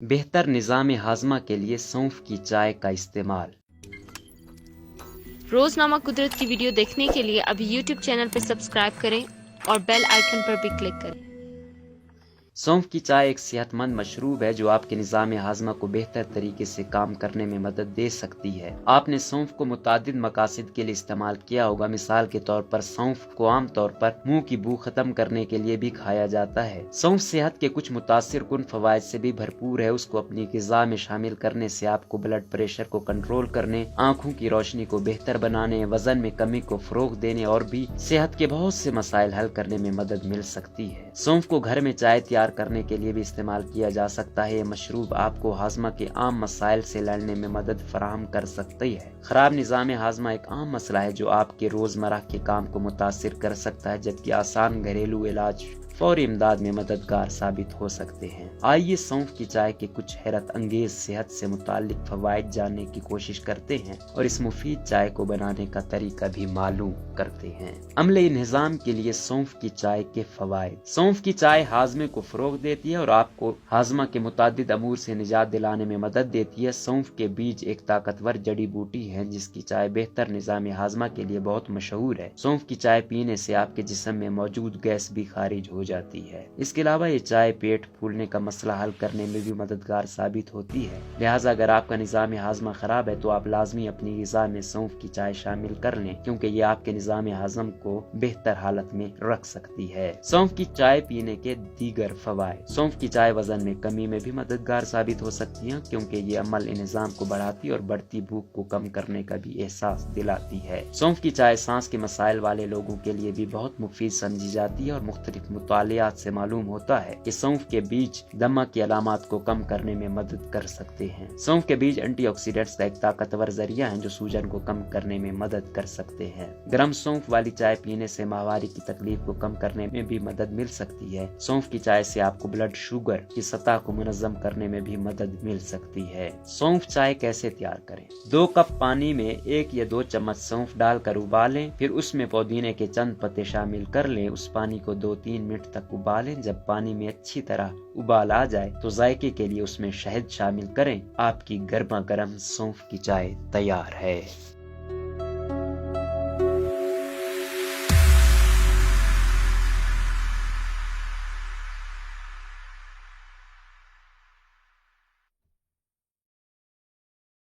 बेहतर निज़ाम हाज़मा के लिए सौंफ की चाय का इस्तेमाल। रोजनामा कुदरत की वीडियो देखने के लिए अभी यूट्यूब चैनल पर सब्सक्राइब करें और बेल आइकन पर भी क्लिक करें। सौंफ की चाय एक सेहतमंद मशरूब है जो आपके निज़ाम हाज़मा को बेहतर तरीके से काम करने में मदद दे सकती है। आपने सौंफ को मुतादिद मकासद के लिए इस्तेमाल किया होगा। मिसाल के तौर पर सौंफ को आम तौर पर मुंह की बू खत्म करने के लिए भी खाया जाता है। सौंफ सेहत के कुछ मुतासिर कुन फवायद से भी भरपूर है। उसको अपनी ग़िज़ा में शामिल करने से आपको ब्लड प्रेशर को कंट्रोल करने, आँखों की रोशनी को बेहतर बनाने, वजन में कमी को फ़रोग़ देने और भी सेहत के बहुत से मसाइल हल करने में मदद मिल सकती है। सौंफ को घर में चाय तैयार करने के लिए भी इस्तेमाल किया जा सकता है। ये मशरूब आपको हाजमा के आम मसाइल से लड़ने में मदद फराहम कर सकती है। खराब निज़ाम हाजमा एक आम मसला है जो आपके रोजमर्रा के काम को मुतासिर कर सकता है, जबकि आसान घरेलू इलाज फौरी इमदाद में मददगार साबित हो सकते हैं। आइए सौंफ की चाय के कुछ हैरत अंगेज सेहत से मुतालिक फवाइद जानने की कोशिश करते हैं और इस मुफीद चाय को बनाने का तरीका भी मालूम करते हैं। अमले निज़ाम के लिए सौंफ की चाय के फवाइद। सौंफ की चाय हाजमे को फरोग देती है और आपको हाजमा के मुतादिद अमूर से निजात दिलाने में मदद देती है। सौंफ के बीज एक ताकतवर जड़ी बूटी है जिसकी चाय बेहतर निज़ाम हाजमा के लिए बहुत मशहूर है। सौंफ की चाय पीने से आपके जिस्म में मौजूद गैस भी खारिज हो जाती है। इसके अलावा ये चाय पेट फूलने का मसला हल करने में भी मददगार साबित होती है। लिहाजा अगर आपका निज़ाम हाजमा खराब है तो आप लाजमी अपनी ग़िज़ा में सौंफ की चाय शामिल कर लें, क्योंकि ये आपके निज़ाम हाजम को बेहतर हालत में रख सकती है। सौंफ की चाय पीने के दीगर फवाइद। सौंफ की चाय वजन में कमी में भी मददगार साबित हो सकती है, क्योंकि ये अमल निज़ाम को बढ़ाती और बढ़ती भूख को कम करने का भी एहसास दिलाती है। सौंफ की चाय सांस के मसाइल वाले लोगों के लिए भी बहुत मुफीद समझी जाती है और मुख्तलिफ मुतालियात से मालूम होता है कि सौंफ के बीज दमा की अलामात को कम करने में मदद कर सकते हैं। सौंफ के बीज एंटीऑक्सीडेंट्स का एक ताकतवर जरिया है जो सूजन को कम करने में मदद कर सकते हैं। गर्म सौंफ वाली चाय पीने से माहवारी की तकलीफ को कम करने में भी मदद मिल सकती है। सौंफ की चाय से आपको ब्लड शुगर की सतह को मुनज़्ज़म करने में भी मदद मिल सकती है। सौंफ चाय कैसे तैयार करें? 2 कप पानी में 1 या 2 चम्मच सौंफ डालकर उबालें, फिर उसमें पुदीने के चंद पत्ते शामिल कर लें। उस पानी को 2-3 मिनट तक उबालें। जब पानी में अच्छी तरह उबाल आ जाए तो जायके के लिए उसमें शहद शामिल करें। आपकी गर्मा गर्म सौंफ की चाय तैयार है।